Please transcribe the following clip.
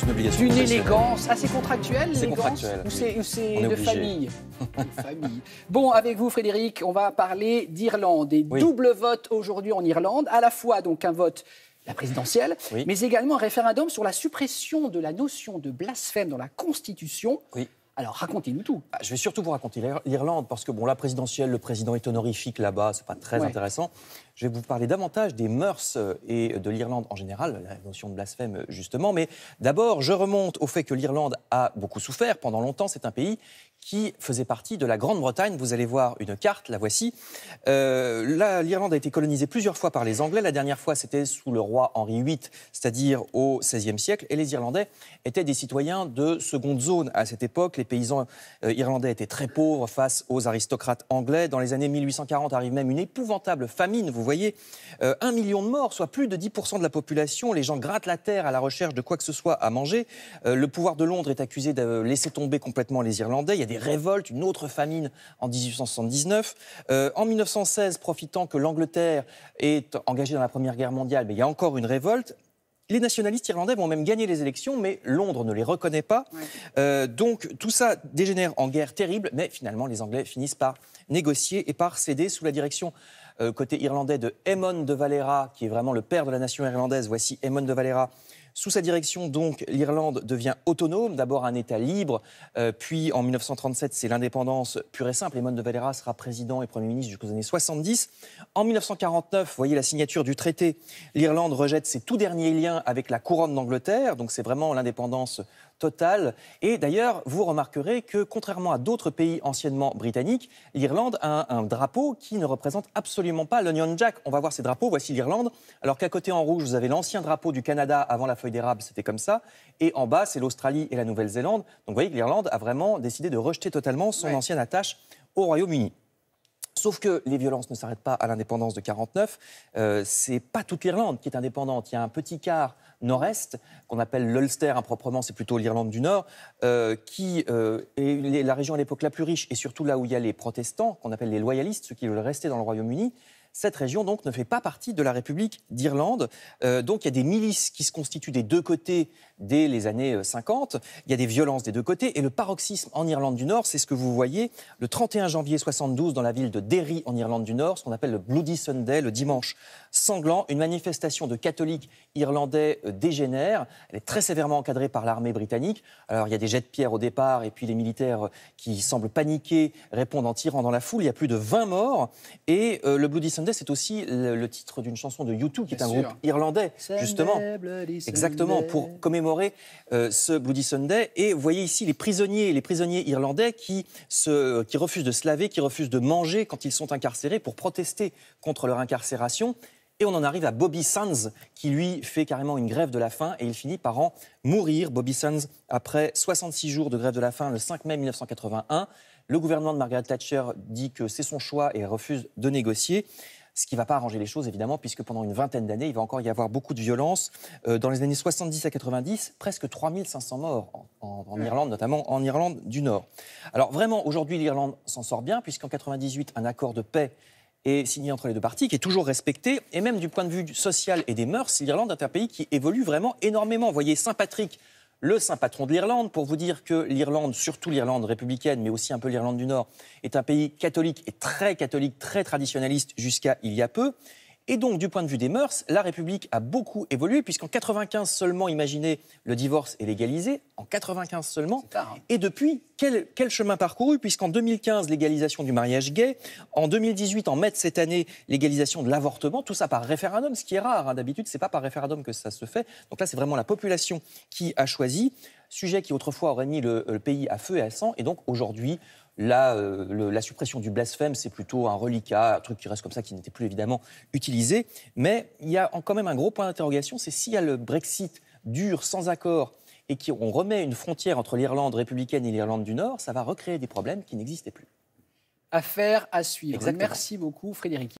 une obligation d'une professionnelle. élégance assez contractuelle, C'est l'élégance, contractuel, ou c'est On est de obligé. famille. De famille. Bon, avec vous, Frédéric, on va parler d'Irlande et Oui. double vote aujourd'hui en Irlande, à la fois donc un vote la présidentielle, Oui. mais également un référendum sur la suppression de la notion de blasphème dans la Constitution. Oui. Alors, racontez-nous tout. Je vais surtout vous raconter l'Irlande, parce que bon, la présidentielle, le président est honorifique là-bas, c'est pas très Ouais. intéressant. Je vais vous parler davantage des mœurs et de l'Irlande en général, la notion de blasphème justement. Mais d'abord, je remonte au fait que l'Irlande a beaucoup souffert pendant longtemps. C'est un pays qui faisait partie de la Grande-Bretagne. Vous allez voir une carte, la voici. L'Irlande a été colonisée plusieurs fois par les Anglais. La dernière fois, c'était sous le roi Henri VIII, c'est-à-dire au XVIe siècle. Et les Irlandais étaient des citoyens de seconde zone à cette époque. Les paysans irlandais étaient très pauvres face aux aristocrates anglais. Dans les années 1840 arrive même une épouvantable famine. Vous voyez, 1 million de morts, soit plus de 10% de la population. Les gens grattent la terre à la recherche de quoi que ce soit à manger. Le pouvoir de Londres est accusé de laisser tomber complètement les Irlandais. Il y a des révoltes, une autre famine en 1879. En 1916, profitant que l'Angleterre est engagée dans la Première Guerre mondiale, mais il y a encore une révolte. Les nationalistes irlandais vont même gagner les élections, mais Londres ne les reconnaît pas. Donc tout ça dégénère en guerre terrible, mais finalement les Anglais finissent par négocier et par céder sous la direction côté irlandais de Eamon de Valera, qui est vraiment le père de la nation irlandaise. Voici Eamon de Valera. Sous sa direction, donc, l'Irlande devient autonome, d'abord un État libre, puis en 1937, c'est l'indépendance pure et simple. Eamon de Valera sera président et Premier ministre jusqu'aux années 70. En 1949, voyez la signature du traité, l'Irlande rejette ses tout derniers liens avec la couronne d'Angleterre, donc c'est vraiment l'indépendance totale. Et d'ailleurs, vous remarquerez que, contrairement à d'autres pays anciennement britanniques, l'Irlande a un drapeau qui ne représente absolument pas l'Union Jack. On va voir ces drapeaux, voici l'Irlande, alors qu'à côté en rouge, vous avez l'ancien drapeau du Canada avant la feuille d'érable, c'était comme ça, et en bas, c'est l'Australie et la Nouvelle-Zélande. Donc vous voyez que l'Irlande a vraiment décidé de rejeter totalement son ancienne attache au Royaume-Uni. Sauf que les violences ne s'arrêtent pas à l'indépendance de 1949. C'est pas toute l'Irlande qui est indépendante. Il y a un petit quart nord-est, qu'on appelle l'Ulster improprement, c'est plutôt l'Irlande du Nord, qui est la région à l'époque la plus riche et surtout là où il y a les protestants, qu'on appelle les loyalistes, ceux qui veulent rester dans le Royaume-Uni. Cette région, donc, ne fait pas partie de la République d'Irlande. Donc, il y a des milices qui se constituent des deux côtés dès les années 50. Il y a des violences des deux côtés. Et le paroxysme en Irlande du Nord, c'est ce que vous voyez le 31 janvier 72 dans la ville de Derry, en Irlande du Nord, ce qu'on appelle le Bloody Sunday, le dimanche sanglant. Une manifestation de catholiques irlandais dégénère. Elle est très sévèrement encadrée par l'armée britannique. Alors, il y a des jets de pierre au départ, et puis les militaires qui semblent paniquer répondent en tirant dans la foule. Il y a plus de 20 morts. Et le Bloody Sunday, c'est aussi le titre d'une chanson de U2, qui est un groupe irlandais, justement. Exactement, pour commémorer ce Bloody Sunday. Et vous voyez ici les prisonniers irlandais qui refusent de se laver, qui refusent de manger quand ils sont incarcérés pour protester contre leur incarcération. Et on en arrive à Bobby Sands, qui lui fait carrément une grève de la faim et il finit par en mourir. Bobby Sands, après 66 jours de grève de la faim, le 5 mai 1981, le gouvernement de Margaret Thatcher dit que c'est son choix et refuse de négocier. Ce qui ne va pas arranger les choses, évidemment, puisque pendant une vingtaine d'années, il va encore y avoir beaucoup de violence. Dans les années 70 à 90, presque 3500 morts en Irlande, notamment en Irlande du Nord. Alors vraiment, aujourd'hui, l'Irlande s'en sort bien, puisqu'en 98, un accord de paix est signé entre les deux parties, qui est toujours respecté. Et même du point de vue social et des mœurs, l'Irlande est un pays qui évolue vraiment énormément. Vous voyez, Saint Patrick, le saint patron de l'Irlande, pour vous dire que l'Irlande, surtout l'Irlande républicaine, mais aussi un peu l'Irlande du Nord, est un pays catholique, très traditionnaliste jusqu'à il y a peu. Et donc, du point de vue des mœurs, la République a beaucoup évolué, puisqu'en 95 seulement, imaginez, le divorce est légalisé, en 95 seulement. Tard, hein. Et depuis, quel chemin parcouru, puisqu'en 2015, légalisation du mariage gay, en 2018, en mai de cette année, légalisation de l'avortement, tout ça par référendum, ce qui est rare, hein. D'habitude, c'est pas par référendum que ça se fait. Donc là, c'est vraiment la population qui a choisi. Sujet qui autrefois aurait mis le pays à feu et à sang, et donc aujourd'hui, la suppression du blasphème, c'est plutôt un reliquat, un truc qui reste comme ça, qui n'était plus évidemment utilisé. Mais il y a quand même un gros point d'interrogation, c'est s'il y a le Brexit dur, sans accord, et qu'on remet une frontière entre l'Irlande républicaine et l'Irlande du Nord, ça va recréer des problèmes qui n'existaient plus. Affaire à suivre. Exactement. Merci beaucoup, Frédéric.